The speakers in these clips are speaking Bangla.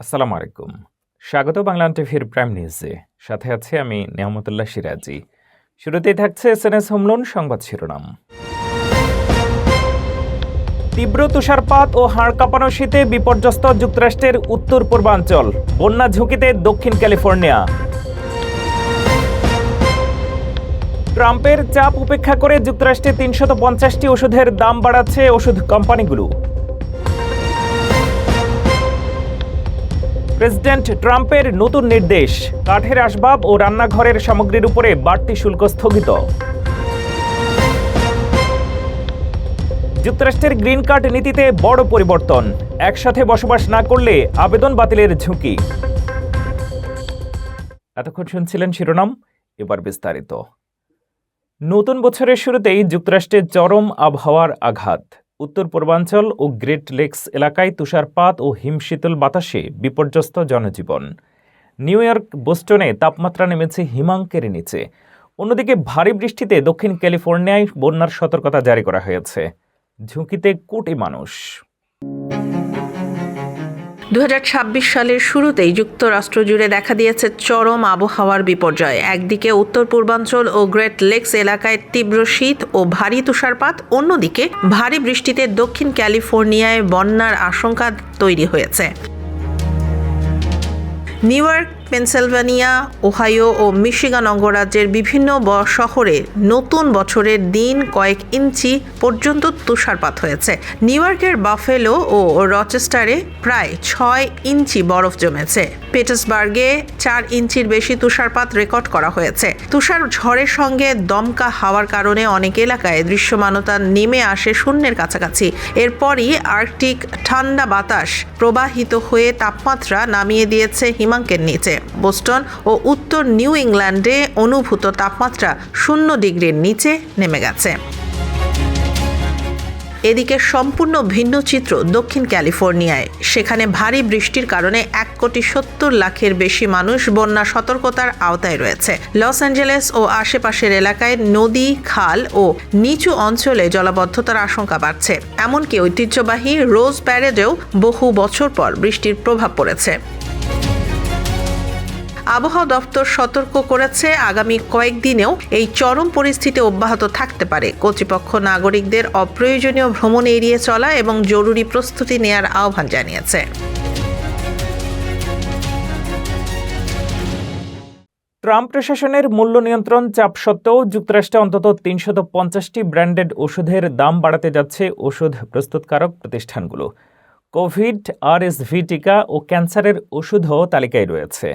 আসসালামু আলাইকুম। স্বাগত বাংলা টিভির প্রাইম নিউজে। সাথে আছে আমি নিয়ামতুল্লাহ সিরাজি। শুরুতেই থাকছে এসএনএস হোম লোন সংবাদ শিরোনাম। তীব্র তুষারপাত ও হাড় কাঁপানো শীতে বিপর্যস্ত যুক্তরাষ্ট্রের উত্তর পূর্বাঞ্চল, বন্যা ঝুঁকিতে দক্ষিণ ক্যালিফোর্নিয়া। ট্রাম্পের চাপ উপেক্ষা করে যুক্তরাষ্ট্রে ৩৫০টি ওষুধের দাম বাড়াচ্ছে ওষুধ কোম্পানিগুলো। প্রেসিডেন্ট ট্রাম্পের নতুন নির্দেশ, কাঠের আসবাব ও রান্নাঘরের সামগ্রীর উপরে বাড়তি শুল্ক স্থগিত। যুক্তরাষ্ট্রের গ্রিন কার্ড নীতিতে বড় পরিবর্তন, একসাথে বসবাস না করলে আবেদন বাতিলের ঝুঁকি। এতক্ষণ শুনছিলেন শিরোনাম, এবার বিস্তারিত। নতুন বছরের শুরুতেই যুক্তরাষ্ট্রে চরম আবহাওয়ার আঘাত। উত্তর পূর্বাঞ্চল ও গ্রেট লেকস এলাকায় তুষারপাত ও হিমশীতল বাতাসে বিপর্যস্ত জনজীবন। নিউ ইয়র্ক, বোস্টনে তাপমাত্রা নেমেছে হিমাঙ্কের নিচে। অন্যদিকে ভারী বৃষ্টিতে দক্ষিণ ক্যালিফোর্নিয়ায় বন্যার সতর্কতা জারি করা হয়েছে। ঝুঁকিতে কোটি মানুষ। ২০২৬ সালের শুরুতেই যুক্তরাষ্ট্র জুড়ে দেখা দিয়েছে চরম আবহাওয়ার বিপর্যয়। একদিকে উত্তর পূর্বাঞ্চল ও গ্রেট লেকস এলাকায় তীব্র শীত ও ভারী তুষারপাত, অন্যদিকে ভারী বৃষ্টিতে দক্ষিণ ক্যালিফোর্নিয়ায় বন্যার আশঙ্কা তৈরি হয়েছে। নিউ ইয়র্ক, পেনসিলভানিয়া, ওহাইও ও মিশিগান অঙ্গরাজ্যের বিভিন্ন শহরে নতুন বছরের দিন কয়েক ইঞ্চি পর্যন্ত তুষারপাত হয়েছে। নিউ ইয়র্কের বাফেলো ও রচেস্টারে প্রায় ৬ ইঞ্চি বরফ জমেছে। পিটসবার্গে ৪ ইঞ্চির বেশি তুষারপাত রেকর্ড করা হয়েছে। তুষার ঝড়ের সঙ্গে দমকা হাওয়ার কারণে অনেক এলাকায় দৃশ্যমানতা নেমে আসে শূন্যের কাছাকাছি। এরপরই আর্কটিক ঠান্ডা বাতাস প্রবাহিত হয়ে তাপমাত্রা নামিয়ে দিয়েছে হিমাঙ্কের নিচে। বোস্টন ও উত্তর নিউ ইংল্যান্ডে অনুভূত তাপমাত্রা ০ ডিগ্রির নিচে নেমে গেছে। এদিকে সম্পূর্ণ ভিন্ন চিত্র দক্ষিণ ক্যালিফোর্নিয়ায়। সেখানে ভারী বৃষ্টির কারণে ১,৭০,০০,০০০ বেশি মানুষ বন্যা সতর্কতার আওতায় রয়েছে। লস অ্যাঞ্জেলেস ও আশেপাশের এলাকায় নদী, খাল ও নিচু অঞ্চলে জলাবদ্ধতার আশঙ্কা বাড়ছে। এমনকি ঐতিহ্যবাহী রোজ প্যারেডেও বহু বছর পর বৃষ্টির প্রভাব পড়েছে। আবহাওয়া দপ্তর সতর্ক করেছে, আগামী কয়েকদিনেও এই চরম পরিস্থিতি অব্যাহত থাকতে পারে। কর্তৃপক্ষ নাগরিকদের অপ্রয়োজনীয় ভ্রমণ এড়িয়ে চলা এবং জরুরি প্রস্তুতি নেয়ার আহ্বান জানিয়েছে। ট্রাম্প প্রশাসনের মূল্য নিয়ন্ত্রণ চাপ সত্ত্বেও যুক্তরাষ্ট্রে অন্তত ৩৫০টি ব্র্যান্ডেড ওষুধের দাম বাড়াতে যাচ্ছে ওষুধ প্রস্তুতকারক প্রতিষ্ঠানগুলো। কোভিড, আরএসভি টিকা ও ক্যান্সারের ওষুধও তালিকায় রয়েছে।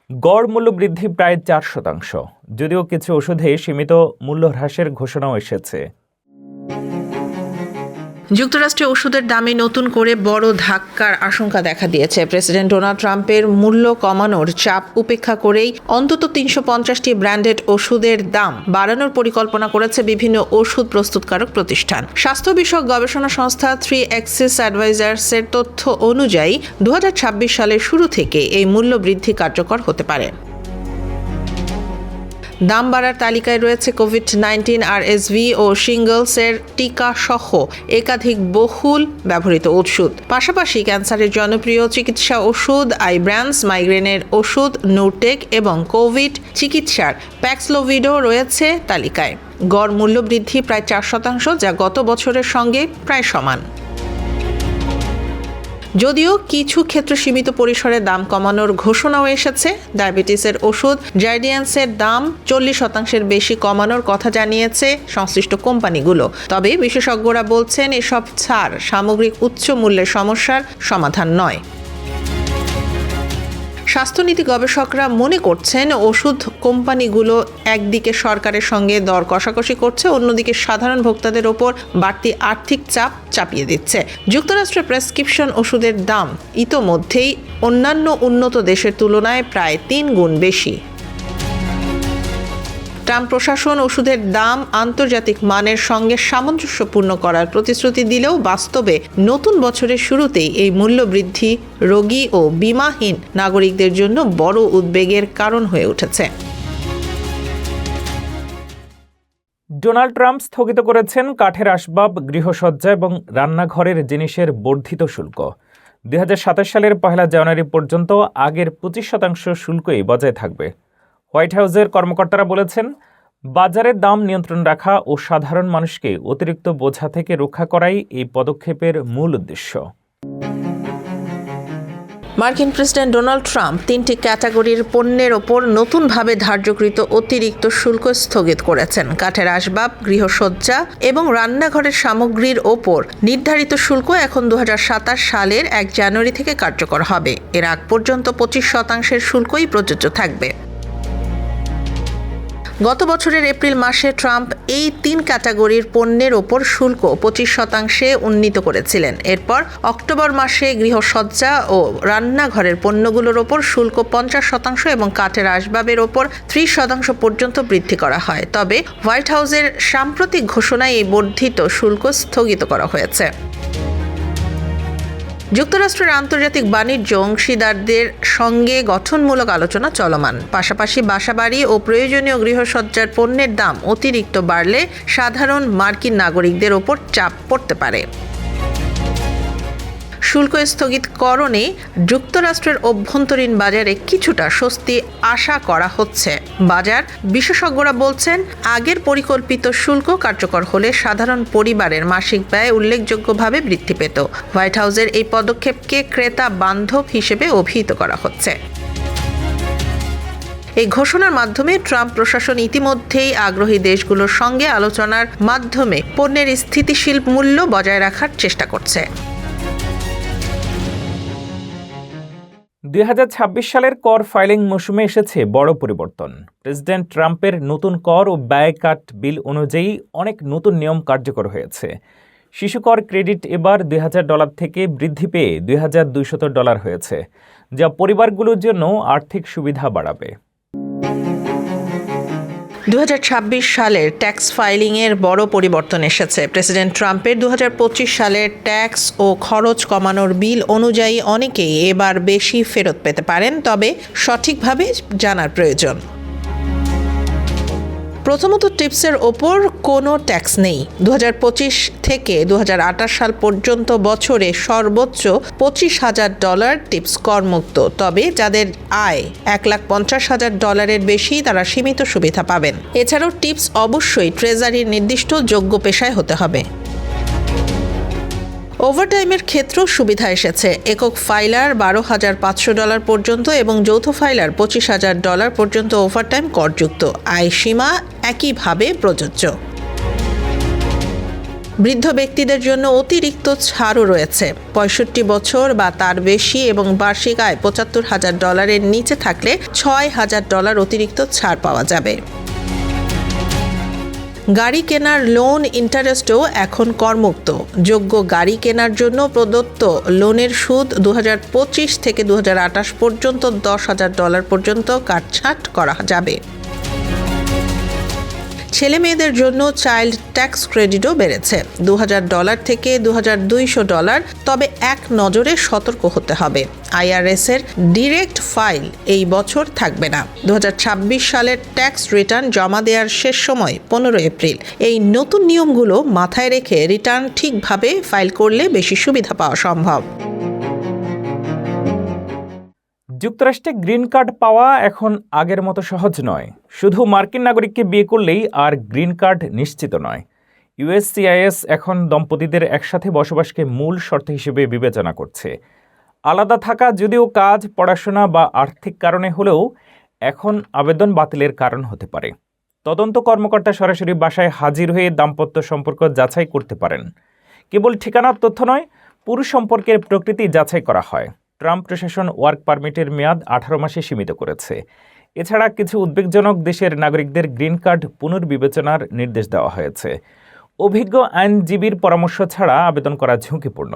গড় মূল্য বৃদ্ধি প্রায় ৪%, যদিও কিছু ওষুধে সীমিত মূল্য হ্রাসের ঘোষণাও এসেছে। যুক্তরাষ্ট্রে ওষুধের দামে নতুন করে বড় ধাক্কার আশঙ্কা দেখা দিয়েছে। প্রেসিডেন্ট ডোনাল্ড ট্রাম্পের মূল্য কমানোর চাপ উপেক্ষা করেই অন্তত ৩৫০টি ব্র্যান্ডেড ওষুধের দাম বাড়ানোর পরিকল্পনা করেছে বিভিন্ন ওষুধ প্রস্তুতকারক প্রতিষ্ঠান। স্বাস্থ্য বিষয়ক গবেষণা সংস্থা 3 Axis অ্যাডভাইজার্সের তথ্য অনুযায়ী ২০২৬ সালের শুরু থেকে এই মূল্য বৃদ্ধি কার্যকর হতে পারে। দাম বাড়ার তালিকায় রয়েছে কোভিড-১৯, আরএসভি ও শিঙ্গলসের টিকা সহ একাধিক বহুল ব্যবহৃত ওষুধ। পাশাপাশি ক্যান্সারের জনপ্রিয় চিকিৎসা ওষুধ আইব্র্যান্স, মাইগ্রেনের ওষুধ নুরটেক এবং কোভিড চিকিৎসার প্যাক্সলোভিডও রয়েছে তালিকায়। গড় মূল্য বৃদ্ধি প্রায় ৪%, যা গত বছরের সঙ্গে প্রায় সমান। যদিও কিছু ক্ষেত্রে সীমিত পরিসরে দাম কমানোর ঘোষণাও এসেছে। ডায়াবেটিসের ওষুধ জার্ডিয়ান্সের দাম ৪০% বেশি কমানোর কথা জানিয়েছে সংশ্লিষ্ট কোম্পানিগুলো। তবে বিশেষজ্ঞরা বলছেন, এসব ছাড় সামগ্রিক উচ্চ মূল্যের সমস্যার সমাধান নয়। স্বাস্থ্যনীতি গবেষকরা মনে করছেন, ওষুধ কোম্পানিগুলো একদিকে সরকারের সঙ্গে দর কষাকষি করছে, অন্যদিকে সাধারণ ভোক্তাদের ওপর বাড়তি আর্থিক চাপ চাপিয়ে দিচ্ছে। যুক্তরাষ্ট্রের প্রেসক্রিপশন ওষুধের দাম ইতোমধ্যেই অন্যান্য উন্নত দেশের তুলনায় প্রায় ৩ গুণ বেশি। ট্রাম্প প্রশাসন ওষুধের দাম আন্তর্জাতিক মানের সঙ্গে সামঞ্জস্যপূর্ণ করার প্রতিশ্রুতি দিলেও বাস্তবে নতুন বছরের শুরুতেই এই মূল্য বৃদ্ধি রোগী ও বীমাহীন নাগরিকদের জন্য বড় উদ্বেগের কারণ হয়ে উঠেছে। ডোনাল্ড ট্রাম্প স্থগিত করেছেন কাঠের আসবাব, গৃহসজ্জা এবং রান্নাঘরের জিনিসের বর্ধিত শুল্ক। 2027 সালের 1 জানুয়ারি পর্যন্ত আগের 25% শুল্কই বজায় থাকবে। হোয়াইট হাউসের কর্মকর্তারা বলেছেন, বাজারের দাম নিয়ন্ত্রণ রাখা ও সাধারণ মানুষকে অতিরিক্ত বোঝা থেকে রক্ষা করাই এই পদক্ষেপের মূল উদ্দেশ্য। মার্কিন প্রেসিডেন্ট ডোনাল্ড ট্রাম্প 3টি ক্যাটাগরির পণ্যের ওপর নতুনভাবে ধার্যকৃত অতিরিক্ত শুল্ক স্থগিত করেছেন। কাঠের আসবাব, গৃহসজ্জা এবং রান্নাঘরের সামগ্রীর ওপর নির্ধারিত শুল্ক এখন 2027 সালের 1 জানুয়ারি থেকে কার্যকর হবে। এর আগ পর্যন্ত 25% শুল্কই প্রযোজ্য থাকবে। গত বছরের এপ্রিল মাসে ট্রাম্প এই 3 ক্যাটাগরির পণ্যের ওপর শুল্ক 25% উন্নীত করেছিলেন। এরপর অক্টোবর মাসে গৃহসজ্জা ও রান্নাঘরের পণ্যগুলোর ওপর শুল্ক 50% এবং কাঠের আসবাবের ওপর 30% পর্যন্ত বৃদ্ধি করা হয়। তবে হোয়াইট হাউসের সাম্প্রতিক ঘোষণায় এই বর্ধিত শুল্ক স্থগিত করা হয়েছে। যুক্তরাষ্ট্রের আন্তর্জাতিক বাণিজ্য অংশীদারদের সঙ্গে গঠনমূলক আলোচনা চলমান। পাশাপাশি বাসাবাড়ি ও প্রয়োজনীয় গৃহসজ্জার পণ্যের দাম অতিরিক্ত বাড়লে সাধারণ মার্কিন নাগরিকদের ওপর চাপ পড়তে পারে। শুল্ক স্থগিতকরণে যুক্তরাষ্ট্রের অভ্যন্তরীণ বাজারে কিছুটা স্বস্তি আশা করা হচ্ছে। বাজার বিশেষজ্ঞরা বলছেন, আগের পরিকল্পিত শুল্ক কার্যকর হলে সাধারণ পরিবারের মাসিক ব্যয় উল্লেখযোগ্যভাবে বৃদ্ধি পেত। হোয়াইট হাউসের এই পদক্ষেপকে ক্রেতা বান্ধব হিসেবে অভিহিত করা হচ্ছে। এই ঘোষণার মাধ্যমে ট্রাম্প প্রশাসন ইতিমধ্যেই আগ্রহী দেশগুলোর সঙ্গে আলোচনার মাধ্যমে পণ্যের স্থিতিশীল মূল্য বজায় রাখার চেষ্টা করছে। 2026 সালের কর ফাইলিং মৌসুমে এসেছে বড় পরিবর্তন। প্রেসিডেন্ট ট্রাম্পের নতুন কর ও ব্যয় কাট বিল অনুযায়ী অনেক নতুন নিয়ম কার্যকর হয়েছে। শিশুকর ক্রেডিট এবার $2,000 থেকে বৃদ্ধি পেয়ে $2,200 হয়েছে, যা পরিবারগুলোর জন্য আর্থিক সুবিধা বাড়াবে। 2026 সালের ট্যাক্স ফাইলিংয়ের বড় পরিবর্তন এসেছে। প্রেসিডেন্ট ট্রাম্পের 2025 সালের ট্যাক্স ও খরচ কমানোর বিল অনুযায়ী অনেকেই এবার বেশি ফেরত পেতে পারেন, তবে সঠিকভাবে জানার প্রয়োজন। প্রথমত, টিপসের ওপর কোনো ট্যাক্স নেই। 2025 থেকে 2028 সাল পর্যন্ত বছরে সর্বোচ্চ $25,000 টিপস করমুক্ত। তবে যাদের আয় $1,50,000 বেশি তারা সীমিত সুবিধা পাবেন। এছাড়াও টিপস অবশ্যই ট্রেজারির নির্দিষ্ট যোগ্য পেশায় হতে হবে। ওভারটাইমের ক্ষেত্রেও সুবিধা এসেছে। একক ফাইলার $12,500 পর্যন্ত এবং যৌথ ফাইলার $25,000 পর্যন্ত ওভারটাইম করযুক্ত। আয় সীমা একইভাবে প্রযোজ্য। বৃদ্ধ ব্যক্তিদের জন্য অতিরিক্ত ছাড়ও রয়েছে। 65 বছর বা তার বেশি এবং বার্ষিক আয় $75,000 নিচে থাকলে $6,000 অতিরিক্ত ছাড় পাওয়া যাবে। গাড়ি কেনার লোন ইন্টারেস্টও এখন করমুক্ত। যোগ্য গাড়ি কেনার জন্য প্রদত্ত লোনের সুদ 2025 থেকে 2028 পর্যন্ত $10,000 পর্যন্ত কাটছাঁট করা যাবে। ছেলে মেয়েদের জন্য চাইল্ড ট্যাক্স ক্রেডিটও বেড়েছে $2,000 থেকে $2,200। তবে এক নজরে সতর্ক হতে হবে, আইআরএসের ডিরেক্ট ফাইল এই বছর থাকবে না। 2026 সালের ট্যাক্স রিটার্ন জমা দেওয়ার শেষ সময় 15 এপ্রিল। এই নতুন নিয়মগুলো মাথায় রেখে রিটার্ন ঠিকভাবে ফাইল করলে বেশি সুবিধা পাওয়া সম্ভব। যুক্তরাষ্ট্রে গ্রিন কার্ড পাওয়া এখন আগের মতো সহজ নয়। শুধু মার্কিন নাগরিককে বিয়ে করলেই আর গ্রিন কার্ড নিশ্চিত নয়। ইউএসসিআইএস এখন দম্পতিদের একসাথে বসবাসকে মূল শর্ত হিসেবে বিবেচনা করছে। আলাদা থাকা যদিও কাজ, পড়াশোনা বা আর্থিক কারণে হলেও এখন আবেদন বাতিলের কারণ হতে পারে। তদন্ত কর্মকর্তা সরাসরি বাসায় হাজির হয়ে দাম্পত্য সম্পর্ক যাচাই করতে পারেন। কেবল ঠিকানার তথ্য নয়, পুরো সম্পর্কের প্রকৃতি যাচাই করা হয়। ট্রাম্প প্রশাসন ওয়ার্ক পারমিটের মেয়াদ 18 মাসে সীমিত করেছে। এছাড়া কিছু উদ্বেগজনক দেশের নাগরিকদের গ্রিন কার্ড পুনর্বিবেচনার নির্দেশ দেওয়া হয়েছে। অভিজ্ঞ আইনজীবীর পরামর্শ ছাড়া আবেদন করা ঝুঁকিপূর্ণ।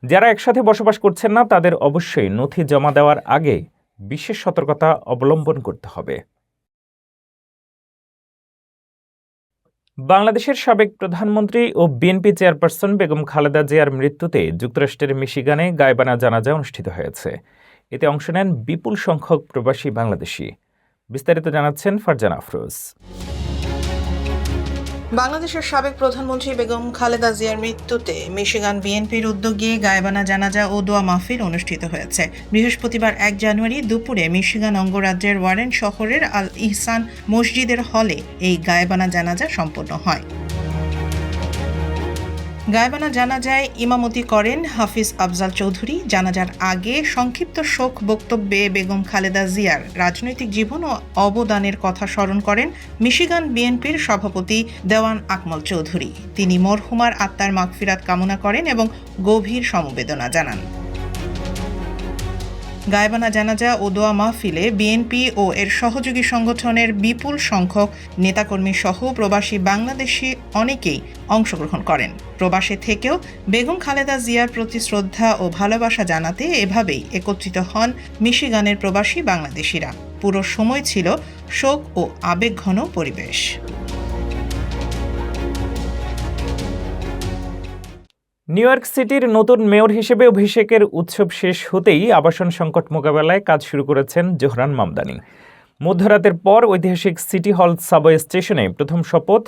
যারা একসাথে বসবাস করছেন না তাদের অবশ্যই নথি জমা দেওয়ার আগে বিশেষ সতর্কতা অবলম্বন করতে হবে। বাংলাদেশের সাবেক প্রধানমন্ত্রী ও বিএনপি চেয়ারপারসন বেগম খালেদা জিয়ার মৃত্যুতে যুক্তরাষ্ট্রের মিশিগানে গায়বানা জানাজা অনুষ্ঠিত হয়েছে। এতে অংশ নেন বিপুল সংখ্যক প্রবাসী বাংলাদেশি। বিস্তারিত জানাচ্ছেন ফারজানা আফরোজ। বাংলাদেশের সাবেক প্রধানমন্ত্রী বেগম খালেদা জিয়ার মৃত্যুতে মিশিগান বিএনপির উদ্যোগে গায়বানা জানাজা ও দোয়া মাহফিল অনুষ্ঠিত হয়েছে। বৃহস্পতিবার 1 জানুয়ারি দুপুরে মিশিগান অঙ্গরাজ্যের ওয়ারেন শহরের আল ইহসান মসজিদের হলে এই গায়বানা জানাজা সম্পন্ন হয়। গায়বানা জানাজায় ইমামতি করেন হাফিজ আফজাল চৌধুরী। জানাজার আগে সংক্ষিপ্ত শোক বক্তব্যে বেগম খালেদা জিয়ার রাজনৈতিক জীবন ও অবদানের কথা স্মরণ করেন মিশিগান বিএনপির সভাপতি দেওয়ান আকমল চৌধুরী। তিনি মরহুমার আত্মার মাগফিরাত কামনা করেন এবং গভীর সমবেদনা জানান। গায়বানা জানাজা ও দোয়া মাহফিলে বিএনপি ও এর সহযোগী সংগঠনের বিপুল সংখ্যক নেতাকর্মী সহ প্রবাসী বাংলাদেশি অনেকেই অংশগ্রহণ করেন। প্রবাসে থেকেও বেগম খালেদা জিয়ার প্রতি শ্রদ্ধা ও ভালোবাসা জানাতে এভাবেই একত্রিত হন মিশিগানের প্রবাসী বাংলাদেশিরা। পুরো সময় ছিল শোক ও আবেগঘন পরিবেশ। নিউ ইয়র্ক সিটির নতুন মেয়র হিসেবে অভিষেকের উৎসব শেষ হতেই আবাসন সংকট মোকাবেলায় কাজ শুরু করেছেন জোহরান মামদানি। মধ্যরাতের পর ঐতিহাসিক সিটি হল সাবওয়ে স্টেশনে প্রথম শপথ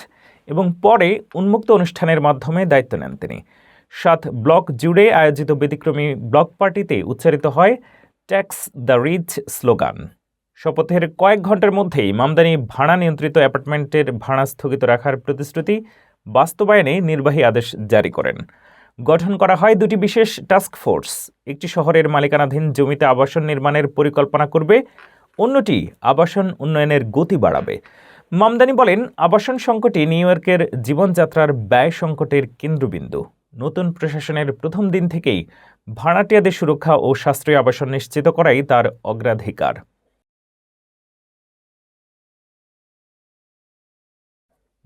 এবং পরে উন্মুক্ত অনুষ্ঠানের মাধ্যমে দায়িত্ব নেন তিনি। 7 ব্লক জুড়ে আয়োজিত ব্যতিক্রমী ব্লক পার্টিতে উচ্চারিত হয় ট্যাক্স দ্য রিচ স্লোগান। শপথের কয়েক ঘন্টার মধ্যেই মামদানি ভাড়া নিয়ন্ত্রিত অ্যাপার্টমেন্টের ভাড়া স্থগিত রাখার প্রতিশ্রুতি বাস্তবায়নে নির্বাহী আদেশ জারি করেন। গঠন করা হয় 2টি বিশেষ টাস্ক ফোর্স। একটি শহরের মালিকানাধীন জমিতে আবাসন নির্মাণের পরিকল্পনা করবে, অন্যটি আবাসন উন্নয়নের গতি বাড়াবে। মামদানি বলেন, আবাসন সংকটই নিউ ইয়র্কের জীবনযাত্রার ব্যয় সংকটের কেন্দ্রবিন্দু। নতুন প্রশাসনের প্রথম দিন থেকেই ভাড়াটিয়াদের সুরক্ষা ও সাশ্রয়ী আবাসন নিশ্চিত করাই তার অগ্রাধিকার।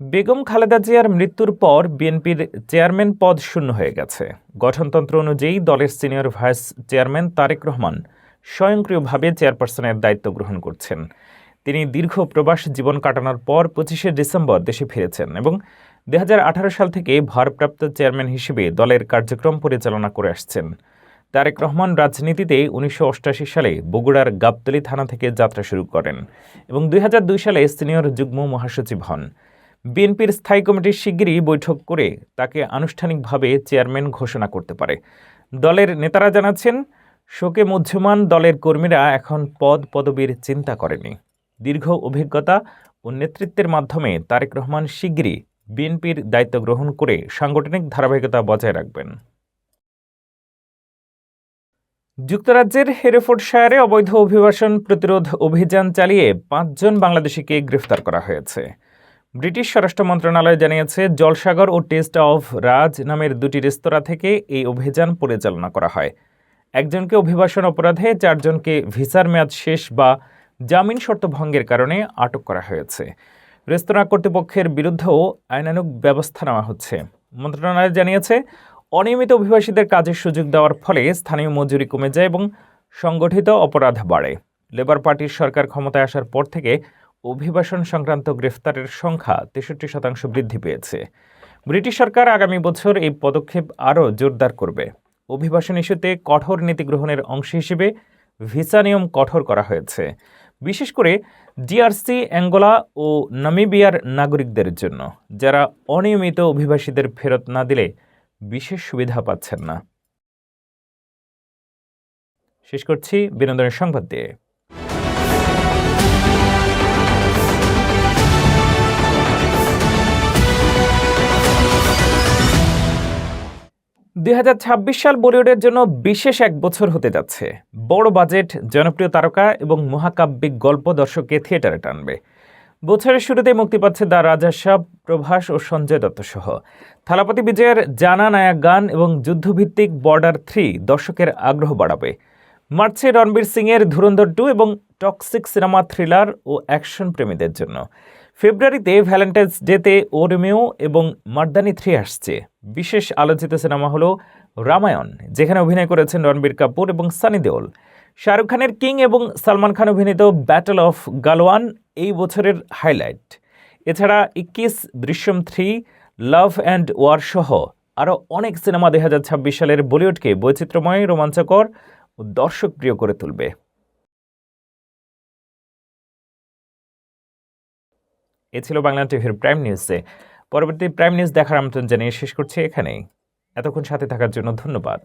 বেগম খালেদা জিয়ার মৃত্যুর পর বিএনপির চেয়ারম্যান পদ শূন্য হয়ে গেছে। গঠনতন্ত্র অনুযায়ী দলের senior vice chairman Tarique Rahman স্বয়ংক্রিয়ভাবে চেয়ারপারসনের দায়িত্ব গ্রহণ করছেন। তিনি দীর্ঘ প্রবাস জীবন কাটানোর পর 25শে ডিসেম্বর দেশে ফিরেছেন এবং 2018 সাল থেকে ভারপ্রাপ্ত চেয়ারম্যান হিসেবে দলের কার্যক্রম পরিচালনা করে আসছেন। তারেক রহমান রাজনীতিতে 1988 সালে বগুড়ার গাবতলী থানা থেকে যাত্রা শুরু করেন এবং 2002 সালে সিনিয়র যুগ্ম মহাসচিব হন। বিএনপির স্থায়ী কমিটি শিগগিরই বৈঠক করে তাকে আনুষ্ঠানিকভাবে চেয়ারম্যান ঘোষণা করতে পারে। দলের নেতারা জানাচ্ছেন, শোকে মুহ্যমান দলের কর্মীরা এখন পদবীর চিন্তা করেনি। দীর্ঘ অভিজ্ঞতা ও নেতৃত্বের মাধ্যমে তারেক রহমান শিগগিরই বিএনপির দায়িত্ব গ্রহণ করে সাংগঠনিক ধারাবাহিকতা বজায় রাখবেন। যুক্তরাজ্যের হেরেফোর্ডশায়ারে অবৈধ অভিবাসন প্রতিরোধ অভিযান চালিয়ে 5 জন বাংলাদেশিকে গ্রেফতার করা হয়েছে। ব্রিটিশ স্বরাষ্ট্র মন্ত্রণালয় জানিয়েছে, জলসাগর ও টেস্ট অফ রাজ নামের 2টি রেস্তোরাঁ থেকে এই অভিযান পরিচালনা করা হয়। একজনকে অভিবাসন অপরাধে, 4 জনকে ভিসার মেয়াদ শেষ বা জামিন শর্ত ভঙ্গের কারণে আটক করা হয়েছে। রেস্তোরাঁ কর্তৃপক্ষের বিরুদ্ধেও আইনানুগ ব্যবস্থা নেওয়া হচ্ছে। মন্ত্রণালয় জানিয়েছে, অনিয়মিত অভিবাসীদের কাজের সুযোগ দেওয়ার ফলে স্থানীয় মজুরি কমে যায় এবং সংগঠিত অপরাধ বাড়ে। লেবার পার্টির সরকার ক্ষমতায় আসার পর থেকে অভিবাসন সংক্রান্ত গ্রেফতারের সংখ্যা 63% বৃদ্ধি পেয়েছে। ব্রিটিশ সরকার আগামী বছর এই পদক্ষেপ আরও জোরদার করবে। অভিবাসন ইস্যুতে কঠোর নীতি গ্রহণের অংশ হিসেবে ভিসা নিয়ম কঠোর করা হয়েছে, বিশেষ করে ডিআরসি, অ্যাঙ্গোলা ও নামিবিয়ার নাগরিকদের জন্য, যারা অনিয়মিত অভিবাসীদের ফেরত না দিলে বিশেষ সুবিধা পাচ্ছেন না। শেষ করছি বিনোদনের সংবাদ দিয়ে। 2026 সাল বলিউডের জন্য বিশেষ এক বছর হতে যাচ্ছে। বড় বাজেট, জনপ্রিয় তারকা এবং মহাকাব্যিক গল্প দর্শককে থিয়েটারে টানবে। বছরের শুরুতে মুক্তি পাচ্ছে দ্য রাজা সাব, প্রভাস ও সঞ্জয় দত্ত সহ। থালাপতি বিজয়ের জানা নায়ক গান এবং যুদ্ধভিত্তিক বর্ডার 3 দর্শকের আগ্রহ বাড়াবে। মার্চে রণবীর সিংয়ের ধুরন্ধর 2 এবং টক্সিক সিনেমা থ্রিলার ও অ্যাকশন প্রেমীদের জন্য। ফেব্রুয়ারিতে ভ্যালেন্টাইন্স ডেতে ও রোমিও এবং মার্দানি 3 আসছে। বিশেষ আলোচিত সিনেমা হলো রামায়ণ, যেখানে অভিনয় করেছেন রণবীর কাপুর এবং সানি দেওল। শাহরুখ খানের কিং এবং সালমান খান অভিনীত ব্যাটল অফ গালওয়ান এই বছরের হাইলাইট। এছাড়া 21, দৃশ্যম 3, লাভ অ্যান্ড ওয়ার সহ আরও অনেক সিনেমা 2026 সালের বলিউডকে বৈচিত্র্যময়, রোমাঞ্চকর ও দর্শকপ্রিয় করে তুলবে। এ ছিল বাংলা টিভির প্রাইম নিউজে। পরবর্তী প্রাইম নিউজ দেখার আমন্ত্রণ জানিয়ে শেষ করছি এখানেই। এতক্ষণ সাথে থাকার জন্য ধন্যবাদ।